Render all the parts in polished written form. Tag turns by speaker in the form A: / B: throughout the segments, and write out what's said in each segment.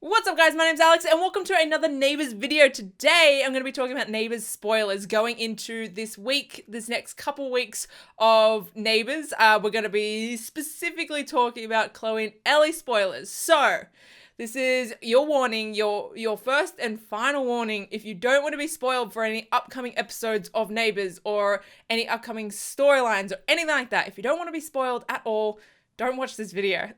A: What's up guys, my name's Alex and welcome to another Neighbours video. Today I'm going to be talking about Neighbours spoilers going into this next couple weeks of Neighbours. We're going to be specifically talking about Chloe and Elly spoilers. So, this is your warning, your first and final warning. If you don't want to be spoiled for any upcoming episodes of Neighbours or any upcoming storylines or anything like that, if you don't want to be spoiled at all, don't watch this video.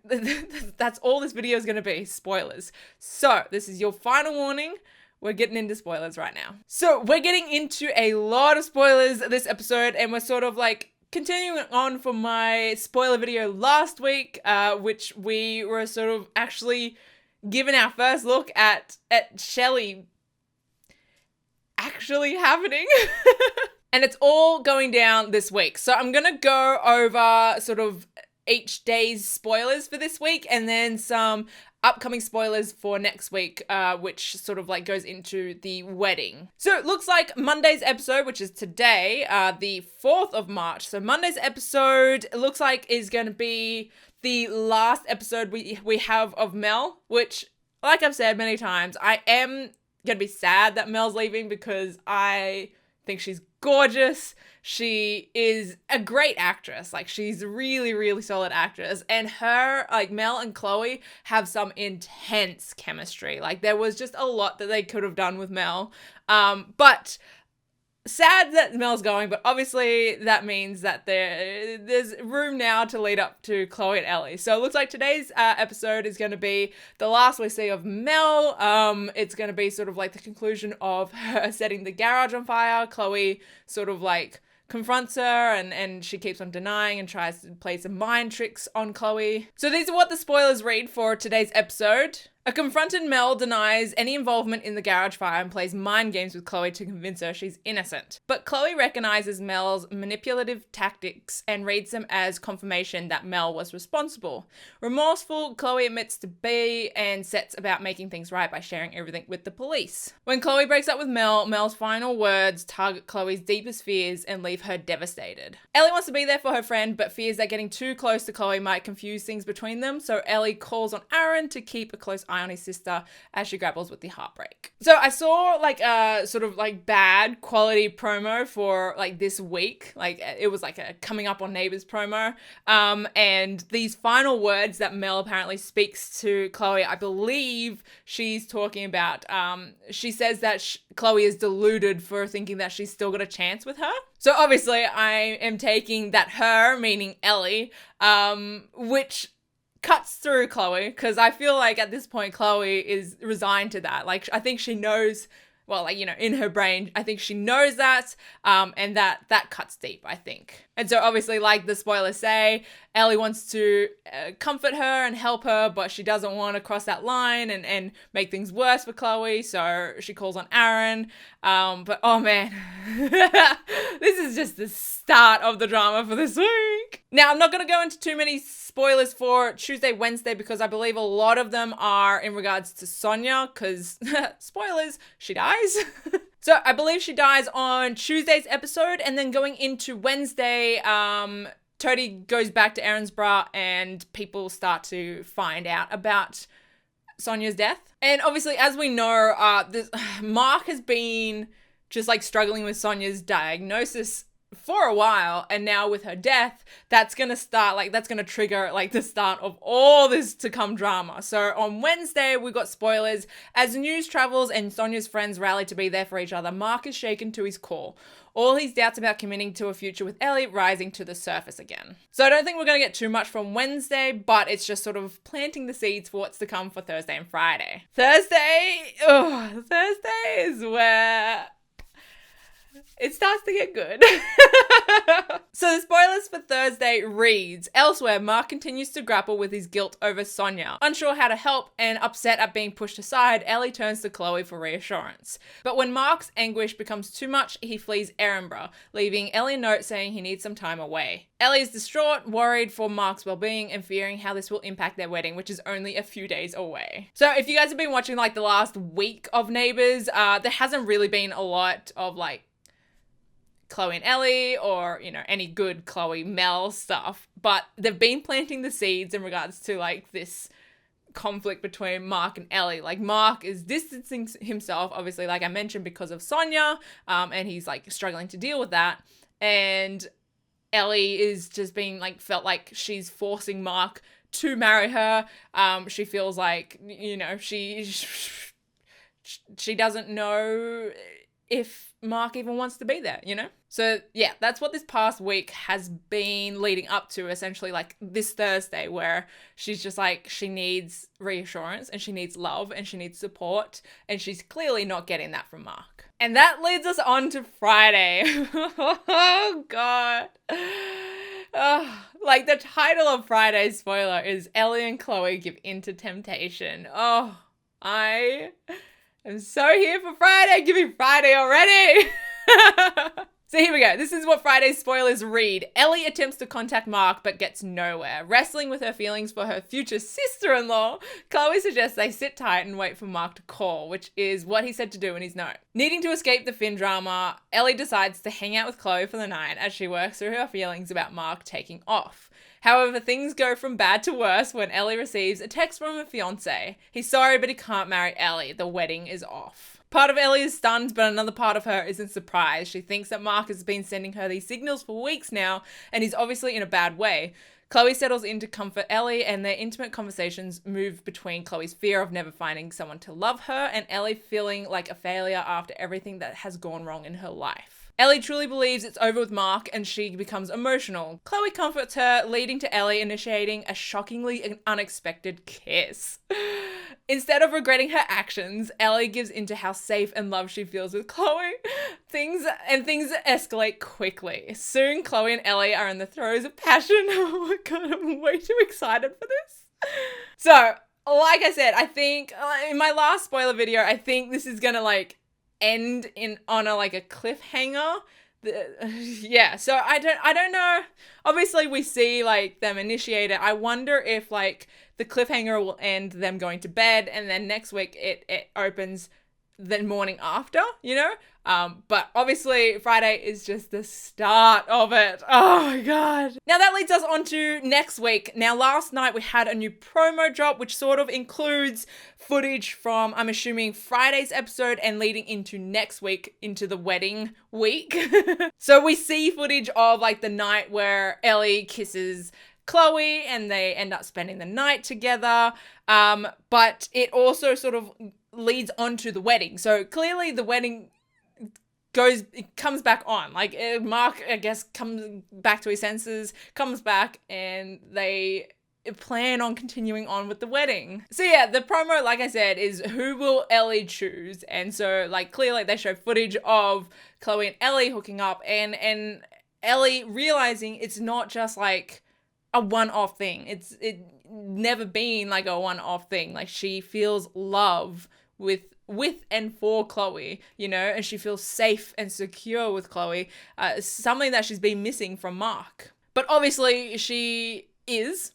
A: That's all this video is going to be, spoilers. So, this is your final warning. We're getting into spoilers right now. So, we're getting into a lot of spoilers this episode, and we're sort of like continuing on from my spoiler video last week, which we were sort of actually given our first look at Chelly actually happening. And it's all going down this week. So, I'm going to go over sort of each day's spoilers for this week and then some upcoming spoilers for next week, which sort of like goes into the wedding. So it looks like Monday's episode, which is today, the 4th of March. So Monday's episode, it looks like is going to be the last episode we have of Mel, which, like I've said many times, I am going to be sad that Mel's leaving because I think she's gorgeous. She is a great actress. Like, she's a really, really solid actress. And her, like, Mel and Chloe have some intense chemistry. Like, there was just a lot that they could have done with Mel. But sad that Mel's going, but obviously that means that there's room now to lead up to Chloe and Elly. So it looks like today's episode is going to be the last we see of Mel. It's going to be sort of like the conclusion of her setting the garage on fire. Chloe sort of like confronts her and she keeps on denying and tries to play some mind tricks on Chloe. So these are what the spoilers read for today's episode. A confronted Mel denies any involvement in the garage fire and plays mind games with Chloe to convince her she's innocent. But Chloe recognizes Mel's manipulative tactics and reads them as confirmation that Mel was responsible. Remorseful, Chloe admits to be and sets about making things right by sharing everything with the police. When Chloe breaks up with Mel, Mel's final words target Chloe's deepest fears and leave her devastated. Elly wants to be there for her friend, but fears that getting too close to Chloe might confuse things between them, so Elly calls on Aaron to keep a close eye on his sister as she grapples with the heartbreak. So I saw like a sort of like bad quality promo for like this week. Like it was like a coming up on Neighbours promo. And these final words that Mel apparently speaks to Chloe, I believe she's talking about, she says that Chloe is deluded for thinking that she's still got a chance with her. So obviously I am taking that her, meaning Elly, which cuts through Chloe, because I feel like at this point Chloe is resigned to that. Like, I think she knows, well, like, you know, in her brain, I think she knows that, and that cuts deep, I think. And so obviously, like the spoilers say, Elly wants to comfort her and help her, but she doesn't want to cross that line and make things worse for Chloe, so she calls on Aaron. But oh man, this is just the start of the drama for this week. Now, I'm not going to go into too many spoilers for Tuesday, Wednesday, because I believe a lot of them are in regards to Sonia, because, spoilers, she dies. So I believe she dies on Tuesday's episode, and then going into Wednesday, Toadie goes back to Erinsborough and people start to find out about Sonia's death. And obviously, as we know, Mark has been just like struggling with Sonia's diagnosis for a while, and now with her death, that's gonna trigger like the start of all this to come drama. So on Wednesday, we got spoilers. As the news travels and Sonia's friends rally to be there for each other, Mark is shaken to his core. All his doubts about committing to a future with Elly rising to the surface again. So I don't think we're gonna get too much from Wednesday, but it's just sort of planting the seeds for what's to come for Thursday and Friday. Thursday is where it starts to get good. So the spoilers for Thursday reads, elsewhere, Mark continues to grapple with his guilt over Sonia. Unsure how to help and upset at being pushed aside, Elly turns to Chloe for reassurance. But when Mark's anguish becomes too much, he flees Erinsborough, leaving Elly a note saying he needs some time away. Elly is distraught, worried for Mark's well-being and fearing how this will impact their wedding, which is only a few days away. So if you guys have been watching like the last week of Neighbours, there hasn't really been a lot of like Chloe and Elly or, you know, any good Chloe Mel stuff, but they've been planting the seeds in regards to like this conflict between Mark and Elly. Like, Mark is distancing himself, obviously, like I mentioned, because of Sonia, and he's like struggling to deal with that. And Elly is just being like, felt like she's forcing Mark to marry her. She feels like, you know, she doesn't know if Mark even wants to be there, you know? So yeah, that's what this past week has been leading up to, essentially, like this Thursday, where she's just like, she needs reassurance and she needs love and she needs support, and she's clearly not getting that from Mark. And that leads us on to Friday. Oh God. Oh, like the title of Friday's spoiler is Elly and Chloe Give In to Temptation. Oh, I am so here for Friday. Give me Friday already. So here we go. This is what Friday's spoilers read. Elly attempts to contact Mark but gets nowhere. Wrestling with her feelings for her future sister-in-law, Chloe suggests they sit tight and wait for Mark to call, which is what he said to do in his note. Needing to escape the Finn drama, Elly decides to hang out with Chloe for the night as she works through her feelings about Mark taking off. However, things go from bad to worse when Elly receives a text from her fiancé. He's sorry, but he can't marry Elly. The wedding is off. Part of Elly is stunned, but another part of her isn't surprised. She thinks that Mark has been sending her these signals for weeks now, and he's obviously in a bad way. Chloe settles in to comfort Elly, and their intimate conversations move between Chloe's fear of never finding someone to love her and Elly feeling like a failure after everything that has gone wrong in her life. Elly truly believes it's over with Mark, and she becomes emotional. Chloe comforts her, leading to Elly initiating a shockingly unexpected kiss. Instead of regretting her actions, Elly gives into how safe and loved she feels with Chloe. Things escalate quickly. Soon, Chloe and Elly are in the throes of passion. Oh my God, I'm way too excited for this. So, like I said, I think in my last spoiler video, I think this is gonna like end on a cliffhanger. Yeah, so I don't know. Obviously we see like them initiate it. I wonder if like the cliffhanger will end them going to bed, and then next week it opens the morning after, you know? But obviously Friday is just the start of it. Oh my God. Now that leads us on to next week. Now last night we had a new promo drop, which sort of includes footage from, I'm assuming, Friday's episode and leading into next week, into the wedding week. So we see footage of like the night where Elly kisses Chloe and they end up spending the night together. But it also sort of leads on to the wedding. So clearly the wedding comes back on. Like Mark, I guess, comes back to his senses, comes back, and they plan on continuing on with the wedding. So yeah, the promo, like I said, is who will Elly choose? And so like clearly they show footage of Chloe and Elly hooking up, and Elly realizing it's not just like a one-off thing. It never been like a one-off thing. Like she feels love with and for Chloe, you know, and she feels safe and secure with Chloe, something that she's been missing from Mark. But obviously she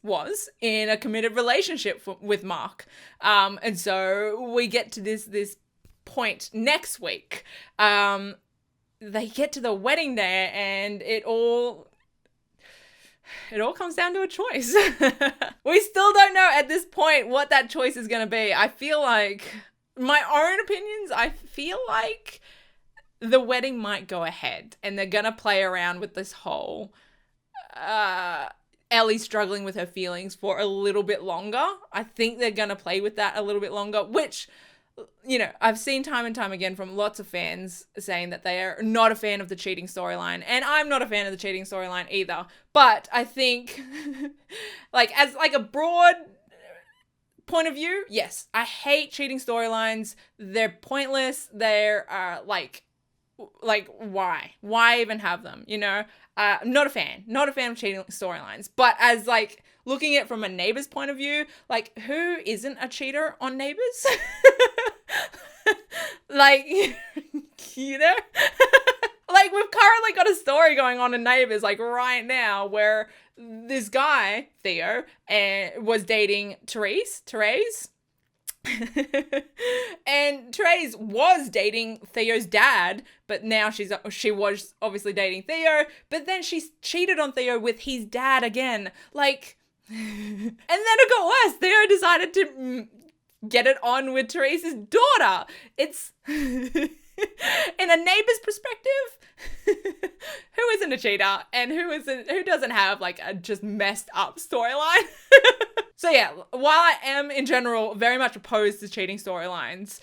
A: was in a committed relationship with Mark. And so we get to this point next week. They get to the wedding day and it all comes down to a choice. We still don't know at this point what that choice is going to be. I feel like, my own opinions, I feel like the wedding might go ahead and they're going to play around with this whole Elly struggling with her feelings for a little bit longer. I think they're going to play with that a little bit longer, which, you know, I've seen time and time again from lots of fans saying that they are not a fan of the cheating storyline, and I'm not a fan of the cheating storyline either. But I think, like, as like a broad point of view, yes, I hate cheating storylines. They're pointless. They're like why even have them, you know? Not a fan of cheating storylines. But as like looking at it from a Neighbours point of view, like who isn't a cheater on Neighbours? Like, you know? Like we've currently got a story going on in Neighbours like right now where this guy, Theo, was dating Therese. And Therese was dating Theo's dad, but now she was obviously dating Theo, but then she's cheated on Theo with his dad again. Like, then it got worse. Theo decided to get it on with Teresa's daughter. It's in a neighbor's perspective, who isn't a cheater and who doesn't have like a just messed up storyline. So yeah, while I am in general very much opposed to cheating storylines,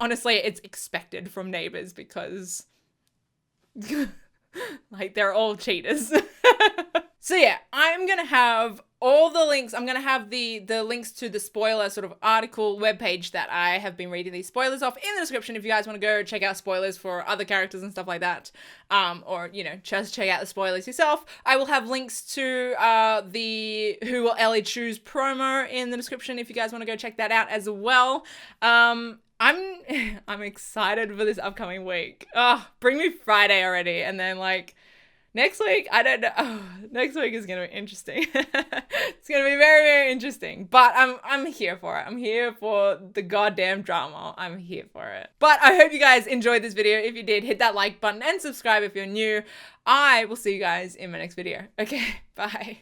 A: honestly it's expected from Neighbours because like they're all cheaters. So yeah, I'm gonna have all the links. I'm gonna have the links to the spoiler sort of article webpage that I have been reading these spoilers off in the description if you guys want to go check out spoilers for other characters and stuff like that. Or, you know, just check out the spoilers yourself. I will have links to the Who Will Elly Choose promo in the description if you guys want to go check that out as well. I'm excited for this upcoming week. Oh, bring me Friday already, and then like next week, I don't know. Oh, next week is gonna be interesting. It's gonna be very, very interesting. But I'm here for it. I'm here for the goddamn drama. I'm here for it. But I hope you guys enjoyed this video. If you did, hit that like button and subscribe if you're new. I will see you guys in my next video. Okay, bye.